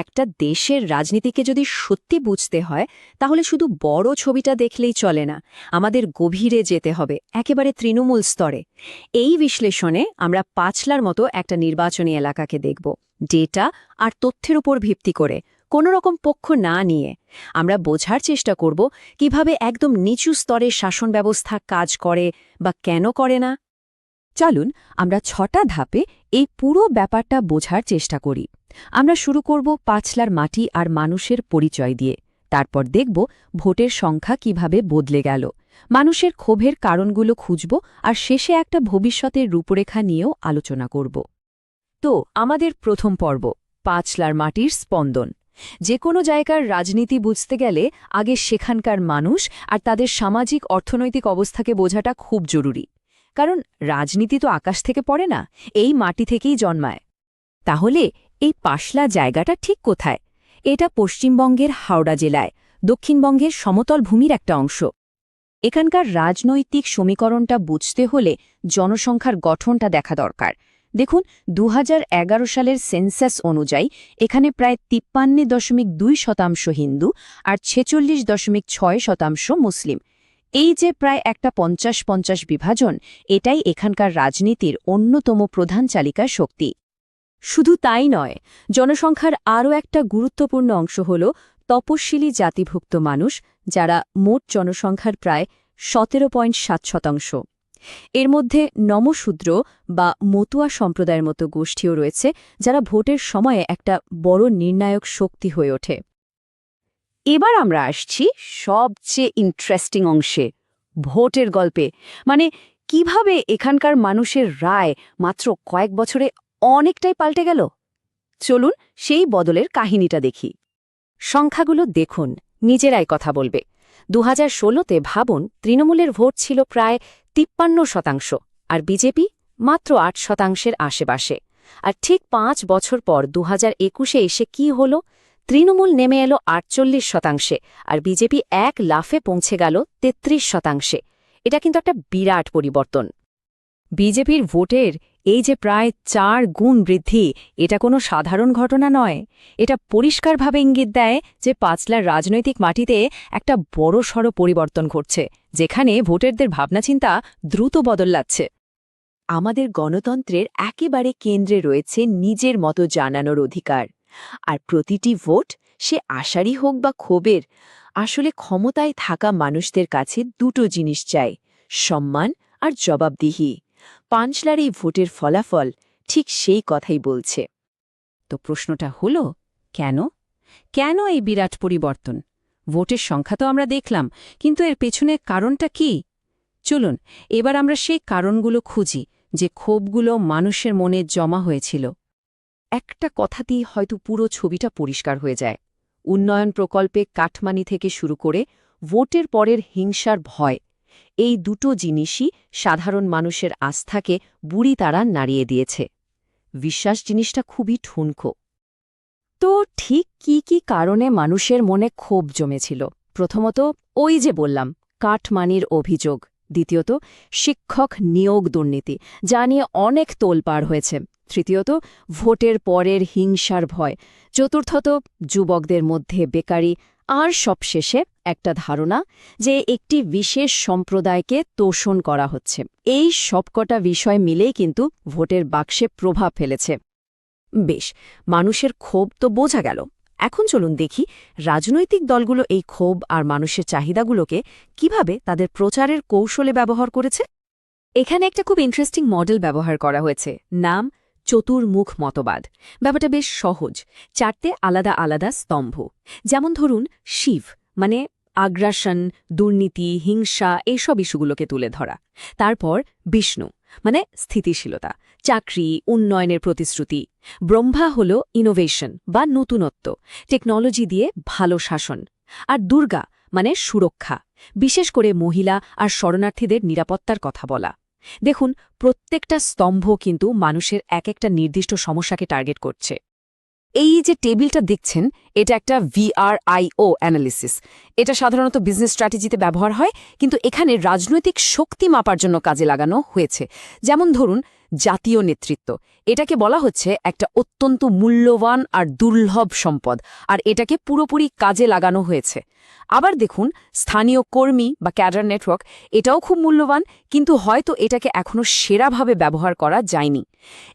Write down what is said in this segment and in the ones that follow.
একটা দেশের রাজনীতিকে যদি সত্যি বুঝতে হয় তাহলে শুধু বড় ছবিটা দেখলেই চলে না, আমাদের গভীরে যেতে হবে, একেবারে তৃণমূল স্তরে। এই বিশ্লেষণে আমরা পাঁচলার মতো একটা নির্বাচনী এলাকাকে দেখব, ডেটা আর তথ্যের উপর ভিত্তি করে, কোনো রকম পক্ষ না নিয়ে। আমরা বোঝার চেষ্টা করব কিভাবে একদম নিচু স্তরের শাসন ব্যবস্থা কাজ করে বা কেন করে না। চলুন আমরা ৬টা ধাপে এই পুরো ব্যাপারটা বোঝার চেষ্টা করি। আমরা শুরু করব পাঁচলার মাটি আর মানুষের পরিচয় দিয়ে। তারপর দেখব ভোটের সংখ্যা কিভাবে বদলে গেল, মানুষের ক্ষোভের কারণগুলো খুঁজব, আর শেষে একটা ভবিষ্যতের রূপরেখা নিয়েও আলোচনা করব। তো আমাদের প্রথম পর্ব, পাঁচলার মাটির স্পন্দন। যে কোনো জায়গার রাজনীতি বুঝতে গেলে আগে সেখানকার মানুষ আর তাদের সামাজিক অর্থনৈতিক অবস্থাকে বোঝাটা খুব জরুরি। কারণ রাজনীতি তো আকাশ থেকে পড়ে না, এই মাটি থেকেই জন্মায়। তাহলে এই পাঁচলা জায়গাটা ঠিক কোথায়? এটা পশ্চিমবঙ্গের হাওড়া জেলায়, দক্ষিণবঙ্গের সমতল ভূমির একটা অংশ। এখানকার রাজনৈতিক সমীকরণটা বুঝতে হলে জনসংখ্যার গঠনটা দেখা দরকার। দেখুন, ২০১১ সালের সেন্সাস অনুযায়ী এখানে প্রায় ৫৩.২% হিন্দু আর ৪৬.৬% মুসলিম। এই যে প্রায় একটা ৫০-৫০ বিভাজন, এটাই এখানকার রাজনীতির অন্যতম প্রধান চালিকা শক্তি। শুধু তাই নয়, জনসংখ্যার আরও একটা গুরুত্বপূর্ণ অংশ হল তপশিলি জাতিভুক্ত মানুষ, যারা মোট জনসংখ্যার প্রায় ১৭.৭%। এর মধ্যে নমশূদ্র বা মতুয়া সম্প্রদায়ের মতো গোষ্ঠীও রয়েছে, যারা ভোটের সময়ে একটা বড় নির্ণায়ক শক্তি হয়ে ওঠে। এবার আমরা আসছি সবচেয়ে ইন্টারেস্টিং অংশে, ভোটের গল্পে। মানে কিভাবে এখানকার মানুষের রায় মাত্র কয়েক বছরে অনেকটাই পাল্টে গেল। চলুন সেই বদলের কাহিনীটা দেখি। সংখ্যাগুলো দেখুন, নিজেরাই কথা বলবে। ২০১৬তে ভাবুন, তৃণমূলের ভোট ছিল প্রায় ৫৩%, আর বিজেপি মাত্র ৮%-এর আশেপাশে। আর ঠিক ৫ বছর পর ২০২১-এ এসে কি হল? তৃণমূল নেমে এলো ৪৮%, আর বিজেপি এক লাফে পৌঁছে গেল ৩৩%। এটা কিন্তু একটা বিরাট পরিবর্তন। বিজেপির ভোটের এই যে প্রায় ৪ গুণ বৃদ্ধি, এটা কোনো সাধারণ ঘটনা নয়। এটা পরিষ্কারভাবে ইঙ্গিত দেয় যে পাঁচলার রাজনৈতিক মাটিতে একটা বড়সড় পরিবর্তন ঘটছে, যেখানে ভোটারদের ভাবনাচিন্তা দ্রুত বদলাচ্ছে। আমাদের গণতন্ত্রের একেবারে কেন্দ্রে রয়েছে নিজের মতো জানানোর অধিকার। আর প্রতিটি ভোট, সে আশারই হোক বা ক্ষোভের, আসলে ক্ষমতায় থাকা মানুষদের কাছে দুটো জিনিস চায়: সম্মান আর জবাবদিহি। পাঁচলার এই ভোটের ফলাফল ঠিক সেই কথাই বলছে। তো প্রশ্নটা হলো, কেন কেন এই বিরাট পরিবর্তন? ভোটের সংখ্যা তো আমরা দেখলাম, কিন্তু এর পেছনে কারণটা কি? চলুন এবার আমরা সেই কারণগুলো খুঁজি, যে ক্ষোভগুলো মানুষের মনে জমা হয়েছিল। একটা কথাতেই হয়তো পুরো ছবিটা পরিষ্কার হয়ে যায়। উন্নয়ন প্রকল্পে কাটমানি থেকে শুরু করে ভোটের পরের হিংসার ভয়, এই দুটো জিনিসই সাধারণ মানুষের আস্থাকে বুড়ি তারা নাড়িয়ে দিয়েছে। বিশ্বাস জিনিসটা খুবই ঠুনকো। তো ঠিক কি কি কারণে মানুষের মনে ক্ষোভ জমেছিল? প্রথমত, ওই যে বললাম, কাটমানির অভিযোগ। দ্বিতীয়ত, শিক্ষক নিয়োগ দুর্নীতি, যা নিয়ে অনেক তোলপাড় হয়েছে। তৃতীয়ত, ভোটের পরের হিংসার ভয়। চতুর্থত, যুবকদের মধ্যে বেকারি। আর সবশেষে একটা ধারণা যে একটি বিশেষ সম্প্রদায়কে তোষণ করা হচ্ছে। এই সবকটা বিষয় মিলেই কিন্তু ভোটের বাক্সে প্রভাব ফেলেছে। বেশ, মানুষের ক্ষোভ তো বোঝা গেল। এখন চলুন দেখি রাজনৈতিক দলগুলো এই ক্ষোভ আর মানুষের চাহিদাগুলোকে কিভাবে তাদের প্রচারের কৌশলে ব্যবহার করেছে। এখানে একটা খুব ইন্টারেস্টিং মডেল ব্যবহার করা হয়েছে, নাম চতুর্মুখ মতবাদ। ব্যাপারটা বেশ সহজ, 4টে আলাদা আলাদা স্তম্ভ। যেমন ধরুন, শিব মানে আগ্রাসন, দুর্নীতি, হিংসা, এইসব ইস্যুগুলোকে তুলে ধরা। তারপর বিষ্ণু মানে স্থিতিশীলতা, চাকরি, উন্নয়নের প্রতিশ্রুতি। ব্রহ্মা হল ইনোভেশন বা নতুনত্ব, টেকনোলজি দিয়ে ভালো শাসন। আর দুর্গা মানে সুরক্ষা, বিশেষ করে মহিলা আর শরণার্থীদের নিরাপত্তার কথা বলা। দেখুন, প্রত্যেকটা স্তম্ভ কিন্তু মানুষের এক একটা নির্দিষ্ট সমস্যাকে টার্গেট করছে। এই যে টেবিলটা দেখছেন, এটা একটা VRIO অ্যানালিসিস। এটা সাধারণত বিজনেস স্ট্র্যাটেজিতে ব্যবহার হয়, কিন্তু এখানে রাজনৈতিক শক্তি মাপার জন্য কাজে লাগানো হয়েছে। যেমন ধরুন, জাতীয় নেতৃত্ব। এটাকে বলা হচ্ছে একটা অত্যন্ত মূল্যবান আর দুর্লভ সম্পদ, আর এটাকে পুরোপুরি কাজে লাগানো হয়েছে। আবার দেখুন, স্থানীয় কর্মী বা ক্যাডার নেটওয়ার্ক, এটাও খুব মূল্যবান, কিন্তু হয়তো এটাকে এখনও সেরাভাবে ব্যবহার করা যায়নি।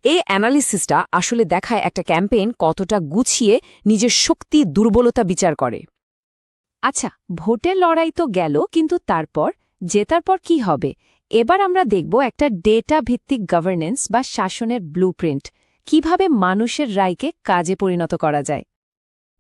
এই অ্যানালিসিসটা আসলে দেখায় একটা ক্যাম্পেইন কতটা গুছিয়ে নিজের শক্তি দুর্বলতা বিচার করে। আচ্ছা, ভোটের লড়াই তো গেল, কিন্তু তারপর জেতার পর কি হবে? এবার আমরা দেখব একটা ডেটা ভিত্তিক গভর্নেন্স বা শাসনের ব্লুপ্রিন্ট, কিভাবে মানুষের রায়কে কাজে পরিণত করা যায়।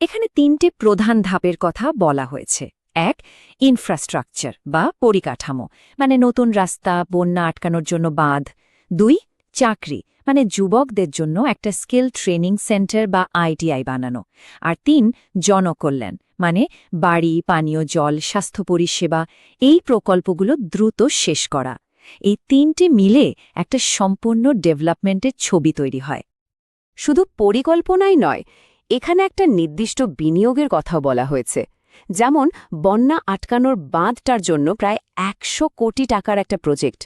এখানে 3টে প্রধান ধাপের কথা বলা হয়েছে। 1. ইনফ্রাস্ট্রাকচার বা পরিকাঠামো, মানে নতুন রাস্তা, বন্যা আটকানোর জন্য বাঁধ। 2. চাকরি, মানে যুবকদের জন্য একটা স্কিল ট্রেনিং সেন্টার বা আইটিআই বানানো। আর 3. জনকল্যাণ, মানে বাড়ি, পানীয় জল, স্বাস্থ্য পরিষেবা, এই প্রকল্পগুলো দ্রুত শেষ করা। এই 3টে মিলে একটা সম্পূর্ণ ডেভেলপমেন্টের ছবি তৈরি হয়। শুধু পরিকল্পনাই নয়, এখানে একটা নির্দিষ্ট বিনিয়োগের কথা বলা হয়েছে। যেমন বন্যা আটকানোর বাঁধটার জন্য প্রায় 100 কোটি টাকার একটা প্রজেক্ট।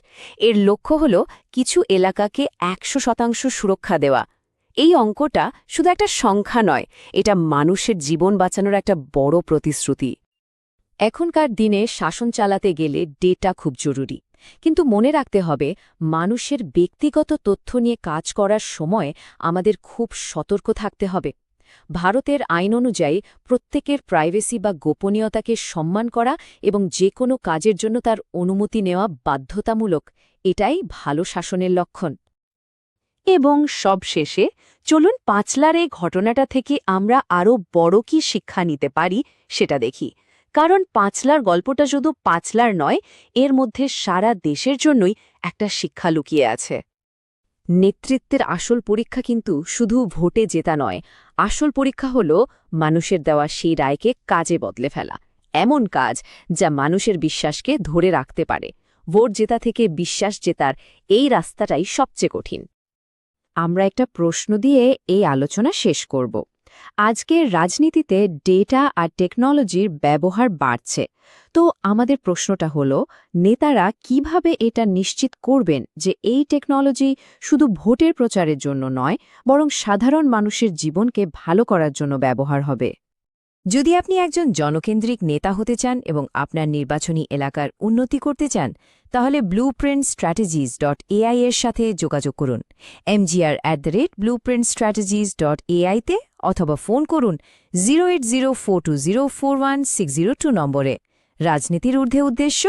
এর লক্ষ্য হল কিছু এলাকাকে 100% সুরক্ষা দেওয়া। এই অঙ্কটা শুধু একটা সংখ্যা নয়, এটা মানুষের জীবন বাঁচানোর একটা বড় প্রতিশ্রুতি। এখনকার দিনে শাসন চালাতে গেলে ডেটা খুব জরুরি, কিন্তু মনে রাখতে হবে মানুষের ব্যক্তিগত তথ্য নিয়ে কাজ করার সময় আমাদের খুব সতর্ক থাকতে হবে। ভারতের আইন অনুযায়ী প্রত্যেকের প্রাইভেসি বা গোপনীয়তাকে সম্মান করা এবং যে কোনো কাজের জন্য তার অনুমতি নেওয়া বাধ্যতামূলক, এটাই ভালো শাসনের লক্ষণ। এবং সবশেষে চলুন পাঁচলার এই ঘটনাটা থেকে আমরা আরও বড় কি শিক্ষা নিতে পারি সেটা দেখি। কারণ পাঁচলার গল্পটা শুধু পাঁচলার নয়, এর মধ্যে সারা দেশের জন্যই একটা শিক্ষা লুকিয়ে আছে। নেতৃত্বের আসল পরীক্ষা কিন্তু শুধু ভোটে জেতা নয়, আসল পরীক্ষা হল মানুষের দেওয়া সেই রায়কে কাজে বদলে ফেলা, এমন কাজ যা মানুষের বিশ্বাসকে ধরে রাখতে পারে। ভোট জেতা থেকে বিশ্বাস জেতার এই রাস্তাটাই সবচেয়ে কঠিন। আমরা একটা প্রশ্ন দিয়ে এই আলোচনা শেষ করব। আজকের রাজনীতিতে ডেটা আর টেকনোলজির ব্যবহার বাড়ছে, তো আমাদের প্রশ্নটা হলো, নেতারা কিভাবে এটা নিশ্চিত করবেন যে এই টেকনোলজি শুধু ভোটের প্রচারের জন্য নয়, বরং সাধারণ মানুষের জীবনকে ভালো করার জন্য ব্যবহার হবে? যদি আপনি একজন জনকেন্দ্রিক নেতা হতে চান এবং আপনার নির্বাচনী এলাকার উন্নতি করতে চান, তাহলে blueprintstrategies.ai এর সাথে যোগাযোগ করুন, mgr@blueprintstrategies.ai তে, অথবা ফোন করুন 08042041602 নম্বরে। রাজনীতির ঊর্ধ্বে উদ্দেশ্য